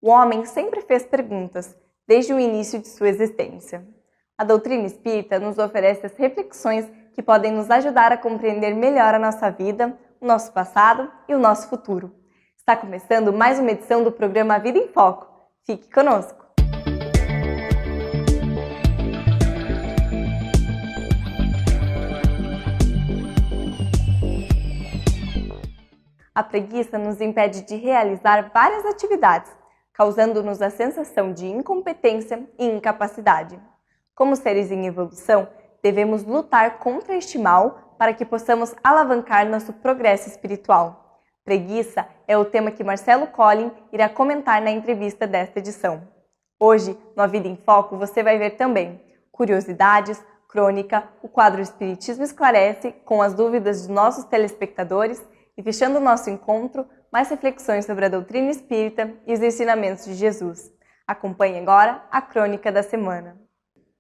O homem sempre fez perguntas, desde o início de sua existência. A doutrina espírita nos oferece as reflexões que podem nos ajudar a compreender melhor a nossa vida, o nosso passado e o nosso futuro. Está começando mais uma edição do programa Vida em Foco. Fique conosco! A preguiça nos impede de realizar várias atividades, causando-nos a sensação de incompetência e incapacidade. Como seres em evolução, devemos lutar contra este mal para que possamos alavancar nosso progresso espiritual. Preguiça é o tema que Marcelo Collin irá comentar na entrevista desta edição. Hoje, no A Vida em Foco, você vai ver também curiosidades, crônica, o quadro Espiritismo Esclarece, com as dúvidas de nossos telespectadores, e fechando o nosso encontro, mais reflexões sobre a doutrina espírita e os ensinamentos de Jesus. Acompanhe agora a crônica da semana.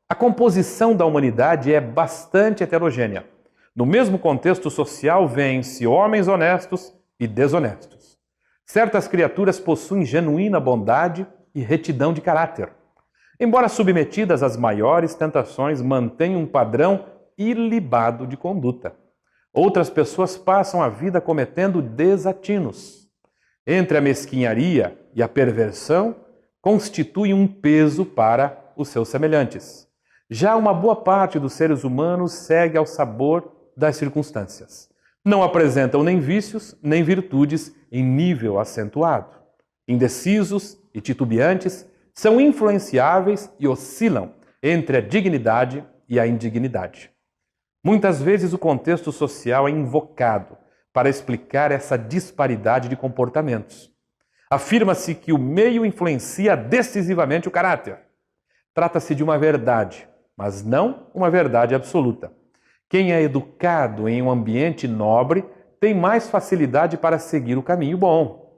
A composição da humanidade é bastante heterogênea. No mesmo contexto social vêem-se homens honestos e desonestos. Certas criaturas possuem genuína bondade e retidão de caráter. Embora submetidas às maiores tentações, mantêm um padrão ilibado de conduta. Outras pessoas passam a vida cometendo desatinos. Entre a mesquinharia e a perversão, constituem um peso para os seus semelhantes. Já uma boa parte dos seres humanos segue ao sabor das circunstâncias. Não apresentam nem vícios, nem virtudes em nível acentuado. Indecisos e titubeantes, são influenciáveis e oscilam entre a dignidade e a indignidade. Muitas vezes o contexto social é invocado para explicar essa disparidade de comportamentos. Afirma-se que o meio influencia decisivamente o caráter. Trata-se de uma verdade, mas não uma verdade absoluta. Quem é educado em um ambiente nobre tem mais facilidade para seguir o caminho bom.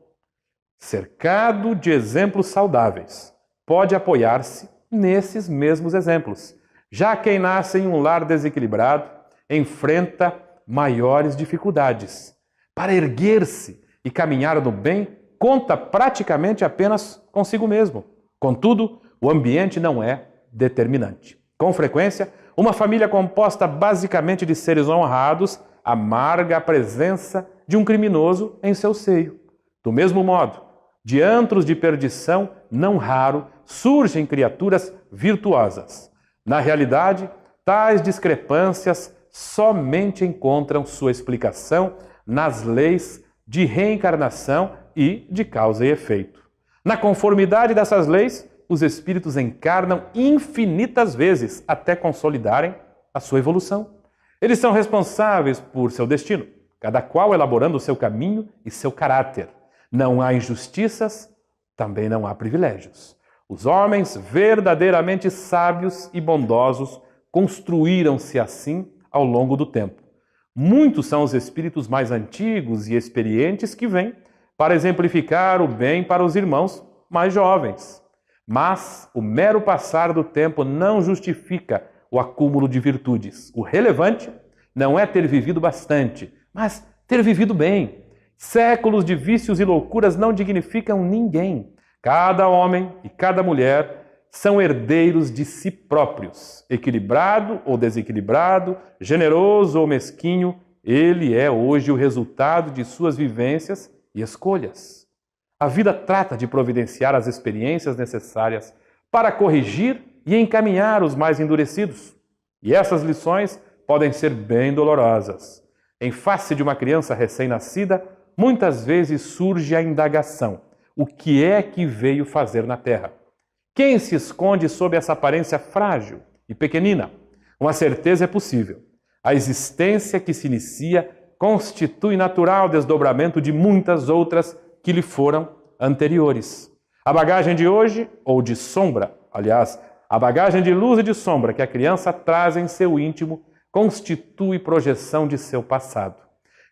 Cercado de exemplos saudáveis, pode apoiar-se nesses mesmos exemplos. Já quem nasce em um lar desequilibrado enfrenta maiores dificuldades. Para erguer-se e caminhar no bem, conta praticamente apenas consigo mesmo. Contudo, o ambiente não é determinante. Com frequência, uma família composta basicamente de seres honrados amarga a presença de um criminoso em seu seio. Do mesmo modo, de antros de perdição, não raro, surgem criaturas virtuosas. Na realidade, tais discrepâncias somente encontram sua explicação nas leis de reencarnação e de causa e efeito. Na conformidade dessas leis, os espíritos encarnam infinitas vezes até consolidarem a sua evolução. Eles são responsáveis por seu destino, cada qual elaborando o seu caminho e seu caráter. Não há injustiças, também não há privilégios. Os homens verdadeiramente sábios e bondosos construíram-se assim ao longo do tempo. Muitos são os espíritos mais antigos e experientes que vêm para exemplificar o bem para os irmãos mais jovens. Mas o mero passar do tempo não justifica o acúmulo de virtudes. O relevante não é ter vivido bastante, mas ter vivido bem. Séculos de vícios e loucuras não dignificam ninguém. Cada homem e cada mulher são herdeiros de si próprios. Equilibrado ou desequilibrado, generoso ou mesquinho, ele é hoje o resultado de suas vivências e escolhas. A vida trata de providenciar as experiências necessárias para corrigir e encaminhar os mais endurecidos. E essas lições podem ser bem dolorosas. Em face de uma criança recém-nascida, muitas vezes surge a indagação: o que é que veio fazer na Terra? Quem se esconde sob essa aparência frágil e pequenina? Uma certeza é possível. A existência que se inicia constitui natural desdobramento de muitas outras que lhe foram anteriores. A bagagem de hoje, ou de sombra, aliás, a bagagem de luz e de sombra que a criança traz em seu íntimo, constitui projeção de seu passado.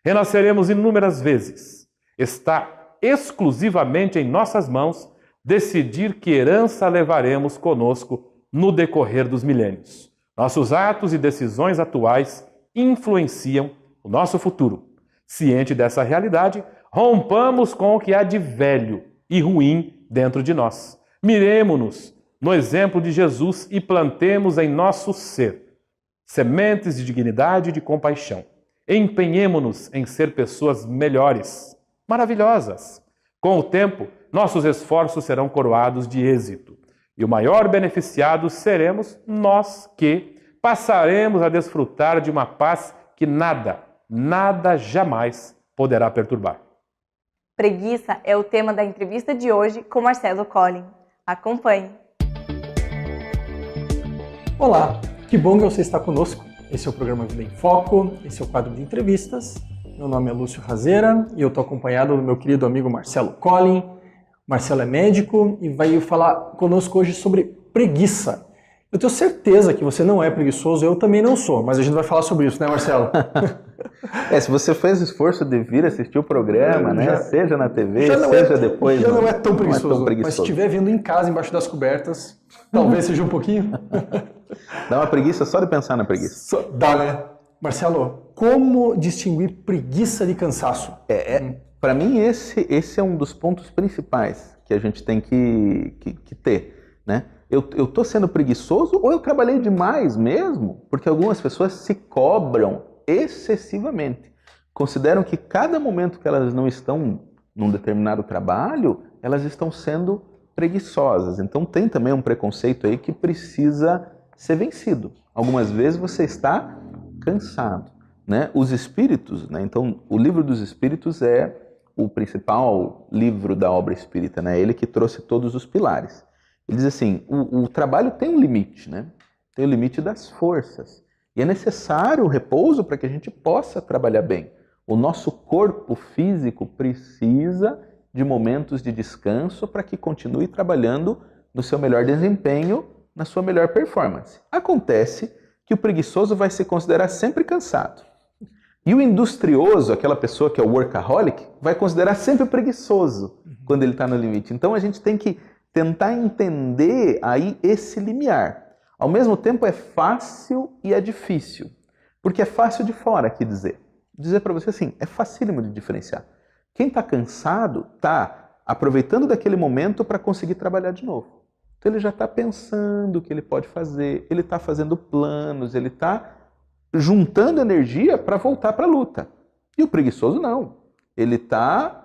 Renasceremos inúmeras vezes. Está exclusivamente em nossas mãos decidir que herança levaremos conosco no decorrer dos milênios. Nossos atos e decisões atuais influenciam o nosso futuro. Ciente dessa realidade, rompamos com o que há de velho e ruim dentro de nós. Miremo-nos no exemplo de Jesus e plantemos em nosso ser sementes de dignidade e de compaixão. Empenhemo-nos em ser pessoas melhores, maravilhosas. Com o tempo, nossos esforços serão coroados de êxito. E o maior beneficiado seremos nós que passaremos a desfrutar de uma paz que nada jamais poderá perturbar. Preguiça é o tema da entrevista de hoje com Marcelo Collin. Acompanhe! Olá, que bom que você está conosco. Esse é o programa Vida em Foco, esse é o quadro de entrevistas. Meu nome é Lúcio Razeira e eu estou acompanhado do meu querido amigo Marcelo Collin. Marcelo é médico e vai falar conosco hoje sobre preguiça. Eu tenho certeza que você não é preguiçoso, eu também não sou, mas a gente vai falar sobre isso, né, Marcelo? Se você fez o esforço de vir assistir o programa, né? Seja na TV, seja depois. Já não é tão preguiçoso, não é tão preguiçoso. Mas se estiver vendo em casa, embaixo das cobertas, talvez seja um pouquinho. Dá uma preguiça só de pensar na preguiça. Dá, né? Marcelo, como distinguir preguiça de cansaço? Para mim, esse é um dos pontos principais que a gente tem que ter, né? Eu tô sendo preguiçoso ou eu trabalhei demais mesmo? Porque algumas pessoas se cobram excessivamente. Consideram que cada momento que elas não estão num determinado trabalho, elas estão sendo preguiçosas. Então tem também um preconceito aí que precisa ser vencido. Algumas vezes você está cansado, né? Os espíritos, né? Então o livro dos espíritos é o principal livro da obra espírita, né? Ele que trouxe todos os pilares. Ele diz assim, o trabalho tem um limite, né? Tem o limite das forças. E é necessário o repouso para que a gente possa trabalhar bem. O nosso corpo físico precisa de momentos de descanso para que continue trabalhando no seu melhor desempenho, na sua melhor performance. Acontece que o preguiçoso vai se considerar sempre cansado. E o industrioso, aquela pessoa que é o workaholic, vai considerar sempre preguiçoso quando ele está no limite. Então a gente tem que tentar entender aí esse limiar. Ao mesmo tempo é fácil e é difícil. Porque é fácil de fora aqui dizer para você assim, é facílimo de diferenciar. Quem está cansado está aproveitando daquele momento para conseguir trabalhar de novo. Então ele já está pensando o que ele pode fazer, ele está fazendo planos, ele está juntando energia para voltar para a luta. E o preguiçoso não. Ele está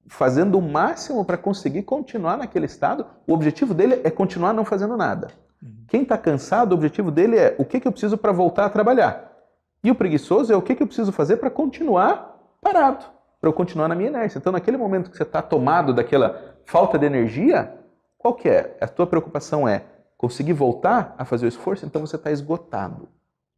fazendo o máximo para conseguir continuar naquele estado. O objetivo dele é continuar não fazendo nada. Quem está cansado, o objetivo dele é o que eu preciso para voltar a trabalhar. E o preguiçoso é o que eu preciso fazer para continuar parado, para eu continuar na minha inércia. Então, naquele momento que você está tomado daquela falta de energia, qual que é? A tua preocupação é conseguir voltar a fazer o esforço, então você está esgotado.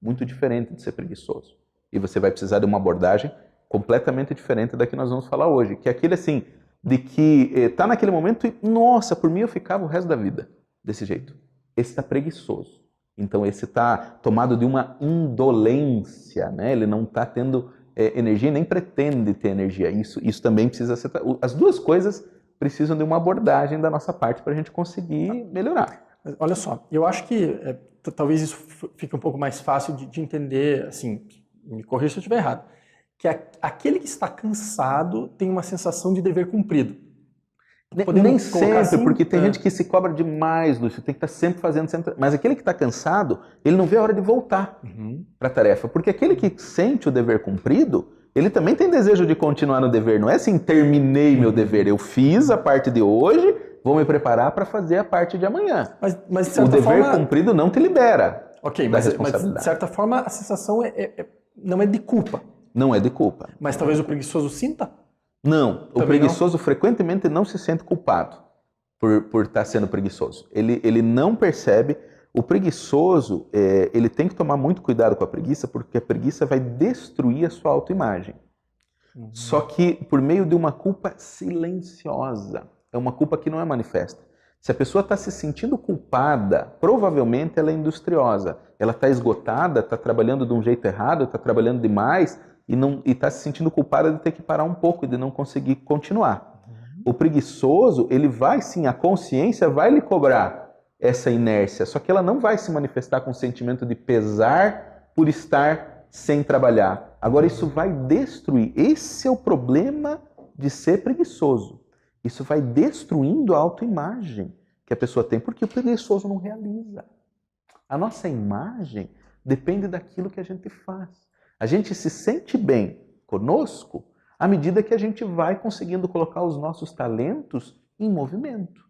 Muito diferente de ser preguiçoso. E você vai precisar de uma abordagem completamente diferente da que nós vamos falar hoje. Que é aquele assim, de que está naquele momento e, nossa, por mim eu ficava o resto da vida desse jeito. Esse está preguiçoso. Então esse está tomado de uma indolência, né? Ele não está tendo energia, nem pretende ter energia. Isso também precisa ser... As duas coisas precisam de uma abordagem da nossa parte para a gente conseguir melhorar. Olha só, eu acho que talvez isso fique um pouco mais fácil de entender, assim, me corrija se eu estiver errado, que aquele que está cansado tem uma sensação de dever cumprido. Nem sempre, assim, porque tem gente que se cobra demais, Lúcio, tem que estar sempre fazendo, sempre... Mas aquele que está cansado, ele não vê a hora de voltar para a tarefa, porque aquele que sente o dever cumprido, ele também tem desejo de continuar no dever, não é assim, terminei meu dever, eu fiz a parte de hoje, vou me preparar para fazer a parte de amanhã. Mas de certa o dever forma... cumprido não te libera da responsabilidade. Mas de certa forma a sensação não é de culpa. Não é de culpa. Mas talvez o preguiçoso sinta? Não, o preguiçoso frequentemente não se sente culpado por estar sendo preguiçoso. Ele não percebe. O preguiçoso, ele tem que tomar muito cuidado com a preguiça, porque a preguiça vai destruir a sua autoimagem. Só que por meio de uma culpa silenciosa. É uma culpa que não é manifesta. Se a pessoa está se sentindo culpada, provavelmente ela é industriosa. Ela está esgotada, está trabalhando de um jeito errado, está trabalhando demais e está se sentindo culpada de ter que parar um pouco e de não conseguir continuar. O preguiçoso, ele vai sim, a consciência vai lhe cobrar essa inércia, só que ela não vai se manifestar com sentimento de pesar por estar sem trabalhar. Agora isso vai destruir. Esse é o problema de ser preguiçoso. Isso vai destruindo a autoimagem que a pessoa tem, porque o preguiçoso não realiza. A nossa imagem depende daquilo que a gente faz. A gente se sente bem conosco à medida que a gente vai conseguindo colocar os nossos talentos em movimento.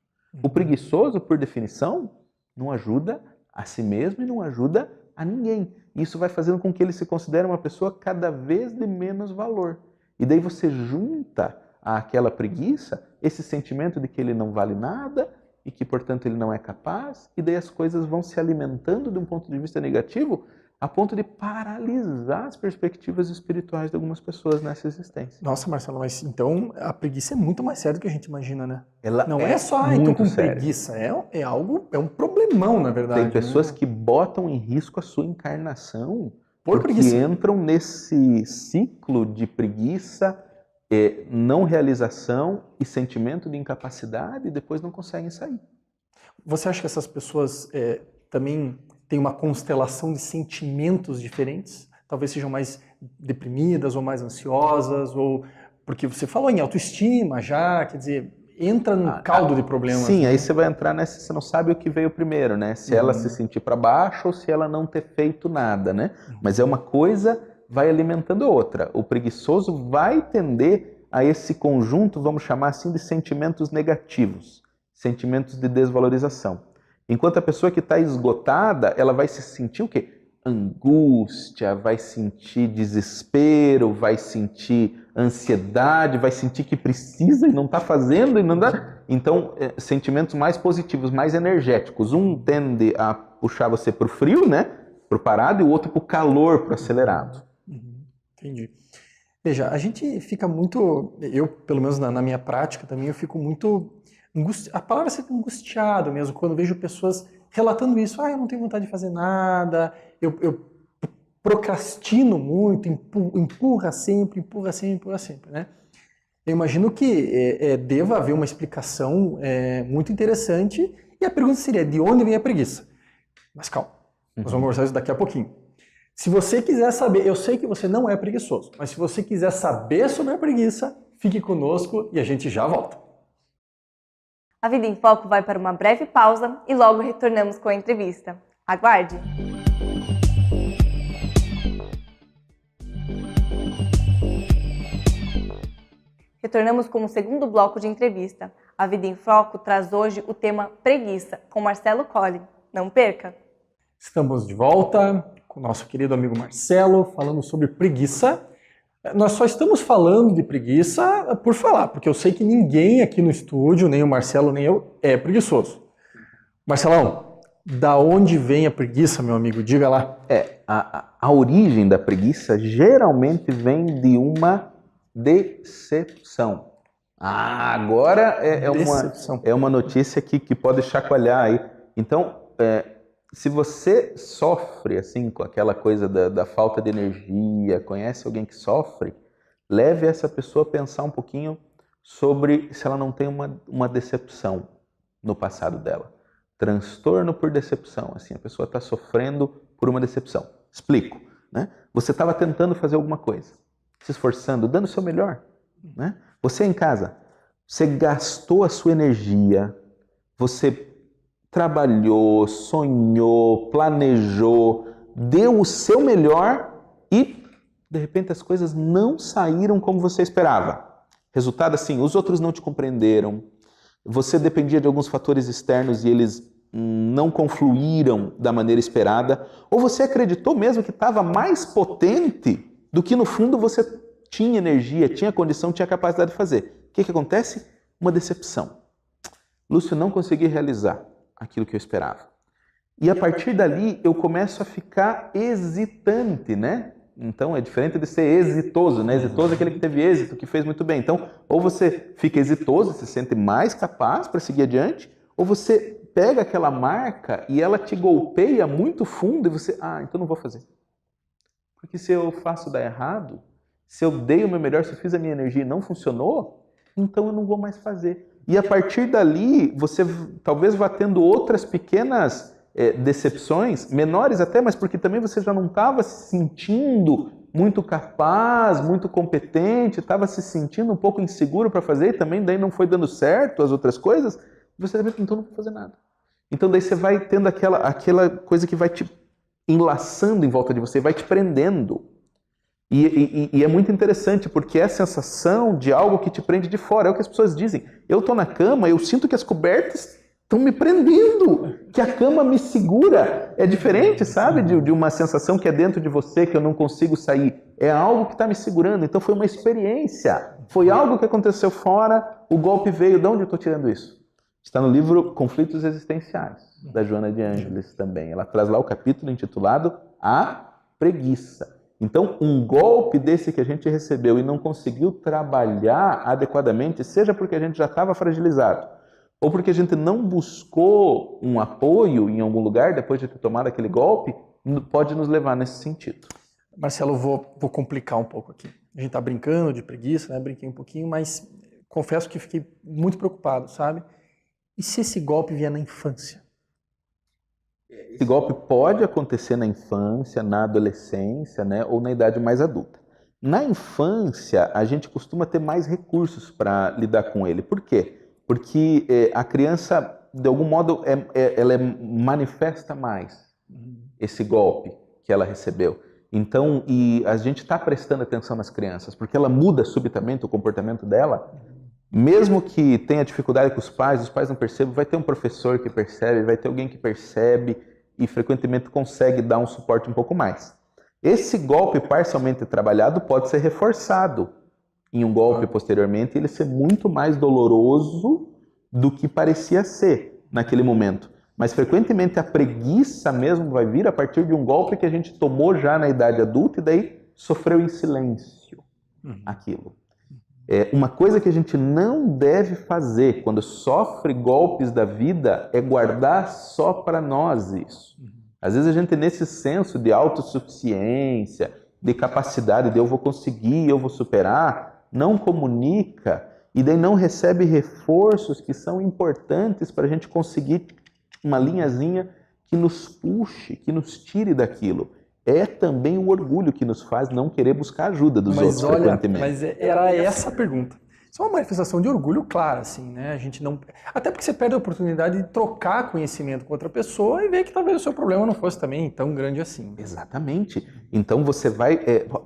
O preguiçoso, por definição, não ajuda a si mesmo e não ajuda a ninguém. Isso vai fazendo com que ele se considere uma pessoa cada vez de menos valor. E daí você junta àquela preguiça esse sentimento de que ele não vale nada e que, portanto, ele não é capaz, e daí as coisas vão se alimentando de um ponto de vista negativo a ponto de paralisar as perspectivas espirituais de algumas pessoas nessa existência. Nossa, Marcelo, mas então a preguiça é muito mais séria do que a gente imagina, né? Ela Não é só, então com preguiça, é algo, é um problemão, na verdade. Tem pessoas, né? que botam em risco a sua encarnação Por porque preguiça. entram nesse ciclo de preguiça, não realização e sentimento de incapacidade e depois não conseguem sair. Você acha que essas pessoas também têm uma constelação de sentimentos diferentes? Talvez sejam mais deprimidas ou mais ansiosas, ou porque você falou em autoestima já, quer dizer, entra num caldo de problemas. Sim, né? aí você vai entrar nessa, você não sabe o que veio primeiro, né? Se ela se sentir para baixo ou se ela não ter feito nada, né? Mas é uma coisa, vai alimentando a outra. O preguiçoso vai tender a esse conjunto, vamos chamar assim, de sentimentos negativos, sentimentos de desvalorização. Enquanto a pessoa que está esgotada, ela vai se sentir o quê? Angústia, vai sentir desespero, vai sentir ansiedade, vai sentir que precisa e não está fazendo e não dá. Então, sentimentos mais positivos, mais energéticos. Um tende a puxar você para o frio, né? Para o parado, e o outro para o calor, para o acelerado. Entendi. Veja, a gente fica muito, eu pelo menos na minha prática também, eu fico muito, a palavra é ser angustiado mesmo, quando vejo pessoas relatando isso, eu não tenho vontade de fazer nada, eu procrastino muito, empurra sempre, né? Eu imagino que deva haver uma explicação muito interessante, e a pergunta seria, de onde vem a preguiça? Mas calma, nós vamos conversar isso daqui a pouquinho. Se você quiser saber, eu sei que você não é preguiçoso, mas se você quiser saber sobre a preguiça, fique conosco e a gente já volta. A Vida em Foco vai para uma breve pausa e logo retornamos com a entrevista. Aguarde! Retornamos com o segundo bloco de entrevista. A Vida em Foco traz hoje o tema preguiça, com Marcelo Colli. Não perca! Estamos de volta com o nosso querido amigo Marcelo, falando sobre preguiça. Nós só estamos falando de preguiça por falar, porque eu sei que ninguém aqui no estúdio, nem o Marcelo, nem eu, é preguiçoso. Marcelão, da onde vem a preguiça, meu amigo? Diga lá. A origem da preguiça geralmente vem de uma decepção. Agora é uma notícia que pode chacoalhar aí. Então, se você sofre assim com aquela coisa da falta de energia, conhece alguém que sofre, leve essa pessoa a pensar um pouquinho sobre se ela não tem uma decepção no passado dela. Transtorno por decepção, assim, a pessoa está sofrendo por uma decepção. Explico, né? Você estava tentando fazer alguma coisa, se esforçando, dando o seu melhor, né? Você em casa, você gastou a sua energia, você trabalhou, sonhou, planejou, deu o seu melhor e, de repente, as coisas não saíram como você esperava. Resultado assim, os outros não te compreenderam, você dependia de alguns fatores externos e eles não confluíram da maneira esperada, ou você acreditou mesmo que estava mais potente do que, no fundo, você tinha energia, tinha condição, tinha capacidade de fazer. O que acontece? Uma decepção. Lúcio, não consegui realizar aquilo que eu esperava. E a partir dali eu começo a ficar hesitante, né? Então é diferente de ser exitoso, né? Exitoso é aquele que teve êxito, que fez muito bem. Então, ou você fica exitoso, se sente mais capaz para seguir adiante, ou você pega aquela marca e ela te golpeia muito fundo e você, então não vou fazer. Porque se eu faço dar errado, se eu dei o meu melhor, se eu fiz a minha energia e não funcionou, então eu não vou mais fazer. E a partir dali, você talvez vá tendo outras pequenas decepções, menores até, mas porque também você já não estava se sentindo muito capaz, muito competente, estava se sentindo um pouco inseguro para fazer e também daí não foi dando certo as outras coisas, você vai então não vou fazer nada. Então daí você vai tendo aquela coisa que vai te enlaçando em volta de você, vai te prendendo. E é muito interessante, porque é a sensação de algo que te prende de fora. É o que as pessoas dizem. Eu estou na cama, eu sinto que as cobertas estão me prendendo, que a cama me segura. É diferente, sabe, de uma sensação que é dentro de você, que eu não consigo sair. É algo que está me segurando. Então foi uma experiência. Foi algo que aconteceu fora, o golpe veio. De onde eu estou tirando isso? Está no livro Conflitos Existenciais, da Joana de Ângeles também. Ela traz lá o capítulo intitulado A Preguiça. Então, um golpe desse que a gente recebeu e não conseguiu trabalhar adequadamente, seja porque a gente já estava fragilizado, ou porque a gente não buscou um apoio em algum lugar depois de ter tomado aquele golpe, pode nos levar nesse sentido. Marcelo, vou complicar um pouco aqui. A gente está brincando de preguiça, né? Brinquei um pouquinho, mas confesso que fiquei muito preocupado, sabe? E se esse golpe vier na infância? Esse golpe pode acontecer na infância, na adolescência, né, ou na idade mais adulta. Na infância, a gente costuma ter mais recursos para lidar com ele. Por quê? Porque a criança, de algum modo, ela manifesta mais esse golpe que ela recebeu. Então, e a gente está prestando atenção nas crianças, porque ela muda subitamente o comportamento dela. Mesmo que tenha dificuldade com os pais não percebem, vai ter um professor que percebe, vai ter alguém que percebe e frequentemente consegue dar um suporte um pouco mais. Esse golpe parcialmente trabalhado pode ser reforçado em um golpe posteriormente e ele ser muito mais doloroso do que parecia ser naquele momento. Mas frequentemente a preguiça mesmo vai vir a partir de um golpe que a gente tomou já na idade adulta e daí sofreu em silêncio aquilo. Uma coisa que a gente não deve fazer quando sofre golpes da vida é guardar só para nós isso. Às vezes a gente nesse senso de autossuficiência, de capacidade de eu vou conseguir, eu vou superar, não comunica e daí não recebe reforços que são importantes para a gente conseguir uma linhazinha que nos puxe, que nos tire daquilo. É também o orgulho que nos faz não querer buscar ajuda dos outros frequentemente. Mas era essa a pergunta. Isso é uma manifestação de orgulho clara, assim, né? A gente não... Até porque você perde a oportunidade de trocar conhecimento com outra pessoa e ver que talvez o seu problema não fosse também tão grande assim. Exatamente. Então você vai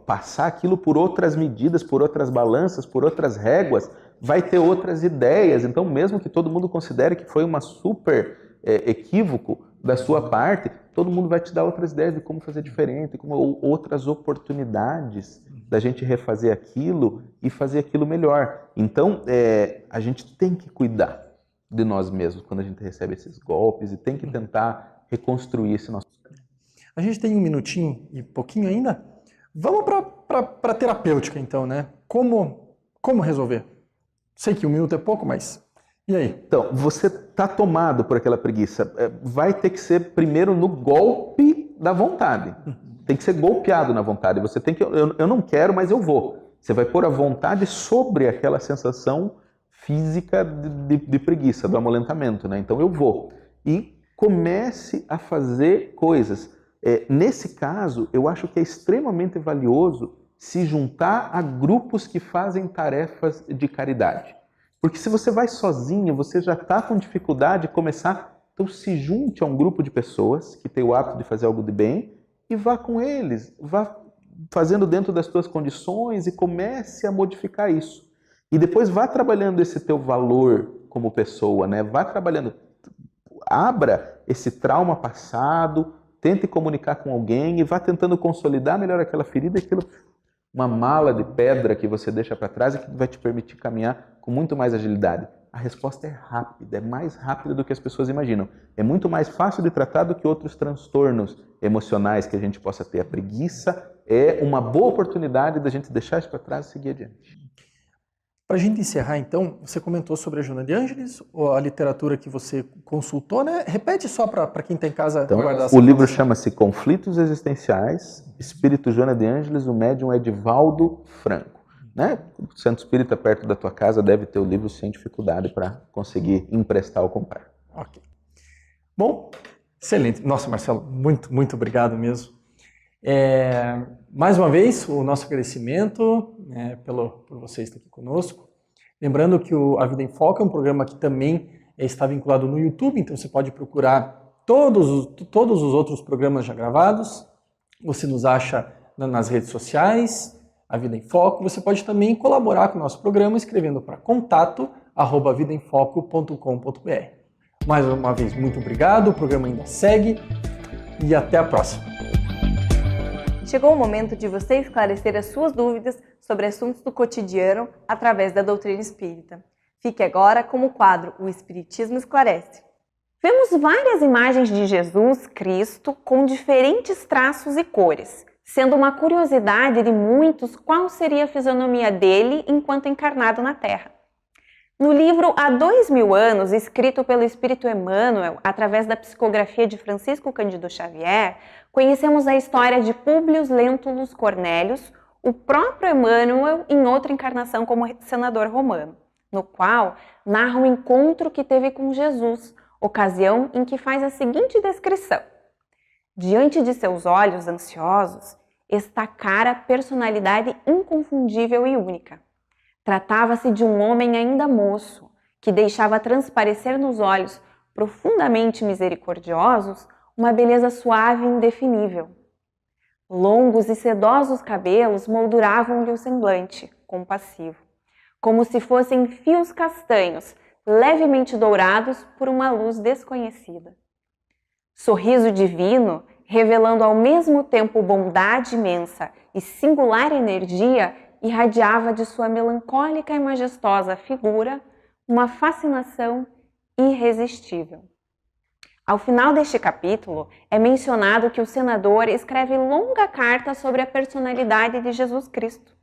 passar aquilo por outras medidas, por outras balanças, por outras réguas, vai ter outras ideias. Então mesmo que todo mundo considere que foi uma super equívoco da sua parte, todo mundo vai te dar outras ideias de como fazer diferente, ou outras oportunidades da gente refazer aquilo e fazer aquilo melhor. Então, a gente tem que cuidar de nós mesmos quando a gente recebe esses golpes e tem que tentar reconstruir esse nosso caminho. A gente tem um minutinho e pouquinho ainda. Vamos para a terapêutica, então, né? Como resolver? Sei que um minuto é pouco, mas... E aí? Então, você está tomado por aquela preguiça. Vai ter que ser primeiro no golpe da vontade. Tem que ser golpeado na vontade. Você tem que... Eu não quero, mas eu vou. Você vai pôr a vontade sobre aquela sensação física de preguiça, do amolentamento, né? Então eu vou. E comece a fazer coisas. Nesse caso, eu acho que é extremamente valioso se juntar a grupos que fazem tarefas de caridade. Porque se você vai sozinho, você já está com dificuldade de começar. Então se junte a um grupo de pessoas que tem o hábito de fazer algo de bem e vá com eles. Vá fazendo dentro das suas condições e comece a modificar isso. E depois vá trabalhando esse teu valor como pessoa, né? Vá trabalhando. Abra esse trauma passado, tente comunicar com alguém e vá tentando consolidar melhor aquela ferida, aquilo... Uma mala de pedra que você deixa para trás e que vai te permitir caminhar com muito mais agilidade. A resposta é rápida, é mais rápida do que as pessoas imaginam. É muito mais fácil de tratar do que outros transtornos emocionais que a gente possa ter. A preguiça é uma boa oportunidade da gente deixar isso para trás e seguir adiante. Para a gente encerrar, então, você comentou sobre a Joana de Ângeles, ou a literatura que você consultou, né? Repete só para quem está em casa então, guardar essa o livro chama-se Conflitos Existenciais, Espírito Joana de Ângeles, o médium Edivaldo Franco. Né? O Centro Espírita perto da tua casa deve ter o livro sem dificuldade para conseguir emprestar ou comprar. Ok. Bom, excelente. Nossa, Marcelo, muito, muito obrigado mesmo. Mais uma vez, o nosso agradecimento por você estar aqui conosco. Lembrando que A Vida em Foco é um programa que também está vinculado no YouTube, então você pode procurar todos os outros programas já gravados. Você nos acha nas redes sociais, A Vida em Foco. Você pode também colaborar com o nosso programa escrevendo para contato@vidaemfoco.com.br. Mais uma vez, muito obrigado. O programa ainda segue e até a próxima. Chegou o momento de você esclarecer as suas dúvidas sobre assuntos do cotidiano através da doutrina espírita. Fique agora com o quadro O Espiritismo Esclarece. Vemos várias imagens de Jesus Cristo com diferentes traços e cores, sendo uma curiosidade de muitos qual seria a fisionomia dele enquanto encarnado na Terra. No livro Há 2000 anos, escrito pelo Espírito Emmanuel através da psicografia de Francisco Cândido Xavier, conhecemos a história de Públio Lentulus Cornélius, o próprio Emmanuel em outra encarnação como senador romano, no qual narra o encontro que teve com Jesus, ocasião em que faz a seguinte descrição: diante de seus olhos ansiosos está cara personalidade inconfundível e única. Tratava-se de um homem ainda moço, que deixava transparecer nos olhos profundamente misericordiosos uma beleza suave e indefinível. Longos e sedosos cabelos molduravam-lhe o semblante, compassivo, como se fossem fios castanhos, levemente dourados por uma luz desconhecida. Sorriso divino, revelando ao mesmo tempo bondade imensa e singular energia, irradiava de sua melancólica e majestosa figura uma fascinação irresistível. Ao final deste capítulo, é mencionado que o senador escreve longa carta sobre a personalidade de Jesus Cristo.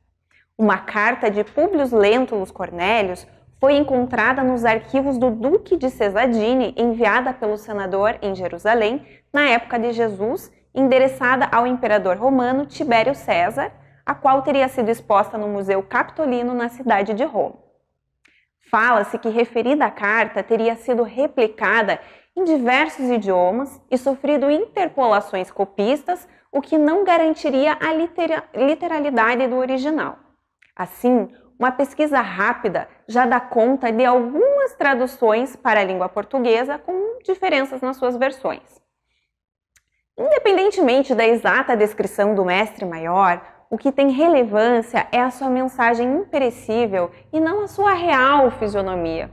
Uma carta de Públio Lentulus Cornélius foi encontrada nos arquivos do Duque de Cesadine, enviada pelo senador em Jerusalém, na época de Jesus, endereçada ao imperador romano Tibério César, a qual teria sido exposta no Museu Capitolino na cidade de Roma. Fala-se que referida carta teria sido replicada em diversos idiomas e sofrido interpolações copistas, o que não garantiria a literalidade do original. Assim, uma pesquisa rápida já dá conta de algumas traduções para a língua portuguesa com diferenças nas suas versões. Independentemente da exata descrição do mestre maior, o que tem relevância é a sua mensagem imperecível e não a sua real fisionomia.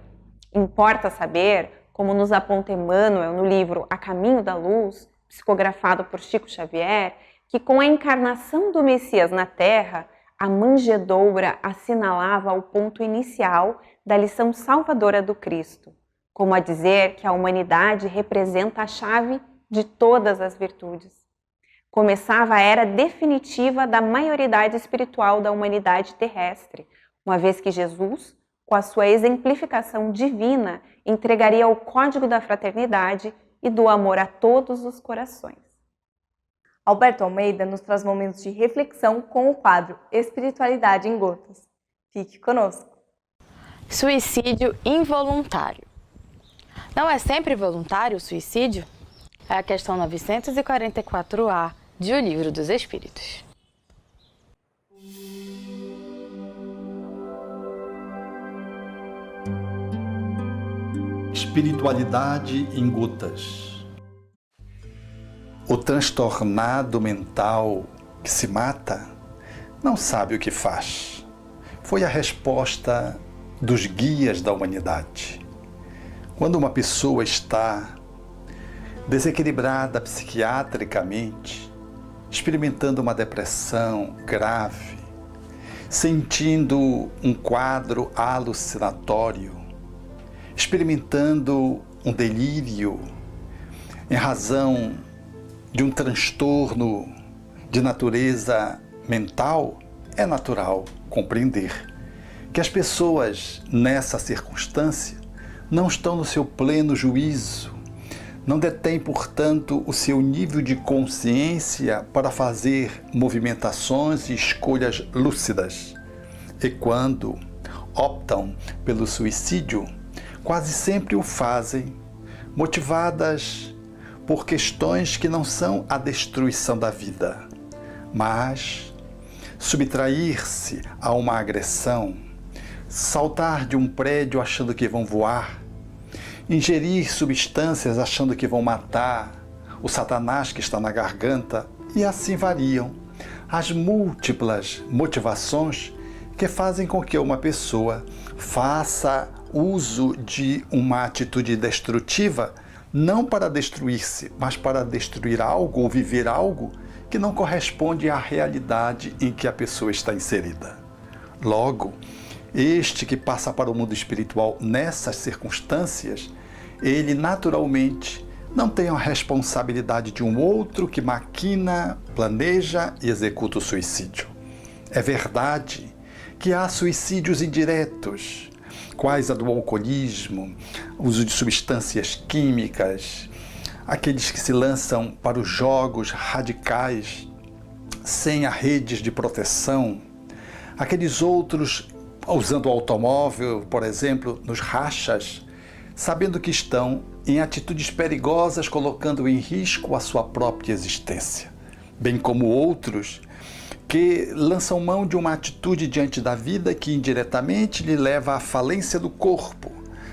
Importa saber, como nos aponta Emmanuel no livro A Caminho da Luz, psicografado por Chico Xavier, que com a encarnação do Messias na Terra, a manjedoura assinalava o ponto inicial da lição salvadora do Cristo, como a dizer que a humanidade representa a chave de todas as virtudes. Começava a era definitiva da maioridade espiritual da humanidade terrestre, uma vez que Jesus, com a sua exemplificação divina, entregaria o código da fraternidade e do amor a todos os corações. Alberto Almeida nos traz momentos de reflexão com o quadro Espiritualidade em Gotas. Fique conosco. Suicídio involuntário. Não é sempre voluntário o suicídio? É a questão 944A de O Livro dos Espíritos. Espiritualidade em gotas. O transtornado mental que se mata não sabe o que faz. Foi a resposta dos guias da humanidade. Quando uma pessoa está desequilibrada psiquiatricamente, experimentando uma depressão grave, sentindo um quadro alucinatório, experimentando um delírio em razão de um transtorno de natureza mental, é natural compreender que as pessoas nessa circunstância não estão no seu pleno juízo, não detêm, portanto, o seu nível de consciência para fazer movimentações e escolhas lúcidas. E quando optam pelo suicídio, quase sempre o fazem motivadas por questões que não são a destruição da vida, mas subtrair-se a uma agressão, saltar de um prédio achando que vão voar, ingerir substâncias achando que vão matar, o Satanás que está na garganta, e assim variam as múltiplas motivações que fazem com que uma pessoa faça uso de uma atitude destrutiva, não para destruir-se, mas para destruir algo ou viver algo que não corresponde à realidade em que a pessoa está inserida. Logo, este que passa para o mundo espiritual nessas circunstâncias, ele naturalmente não tem a responsabilidade de um outro que maquina, planeja e executa o suicídio. É verdade que há suicídios indiretos, quais a do alcoolismo, uso de substâncias químicas, aqueles que se lançam para os jogos radicais sem redes de proteção, aqueles outros usando o automóvel, por exemplo, nos rachas, sabendo que estão em atitudes perigosas, colocando em risco a sua própria existência, bem como outros que lançam mão de uma atitude diante da vida que indiretamente lhe leva à falência do corpo,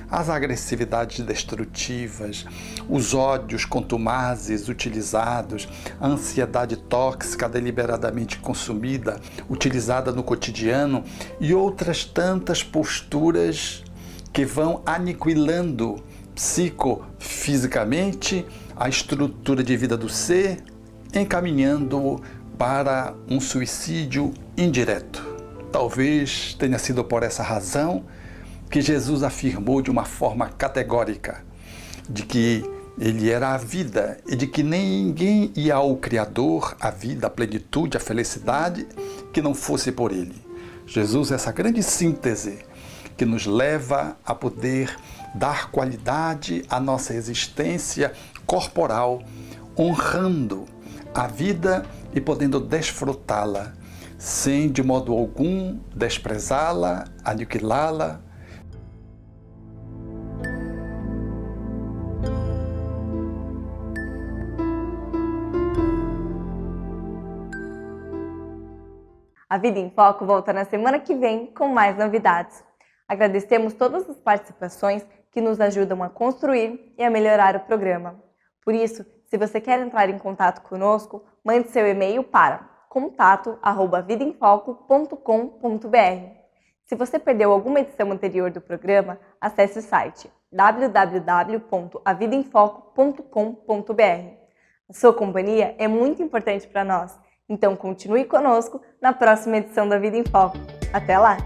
às agressividades destrutivas, os ódios contumazes utilizados, a ansiedade tóxica deliberadamente consumida, utilizada no cotidiano e outras tantas posturas que vão aniquilando psicofisicamente a estrutura de vida do ser, encaminhando-o para um suicídio indireto. Talvez tenha sido por essa razão que Jesus afirmou de uma forma categórica de que ele era a vida e de que ninguém ia ao Criador, a vida, a plenitude, a felicidade, que não fosse por ele. Jesus é essa grande síntese que nos leva a poder dar qualidade à nossa existência corporal, honrando a vida e podendo desfrutá-la, sem de modo algum desprezá-la, aniquilá-la. A Vida em Foco volta na semana que vem com mais novidades. Agradecemos todas as participações que nos ajudam a construir e a melhorar o programa. Por isso, se você quer entrar em contato conosco, mande seu e-mail para contato@vidaemfoco.com.br. Se você perdeu alguma edição anterior do programa, acesse o site www.avidaemfoco.com.br. A sua companhia é muito importante para nós, então continue conosco na próxima edição da Vida em Foco. Até lá!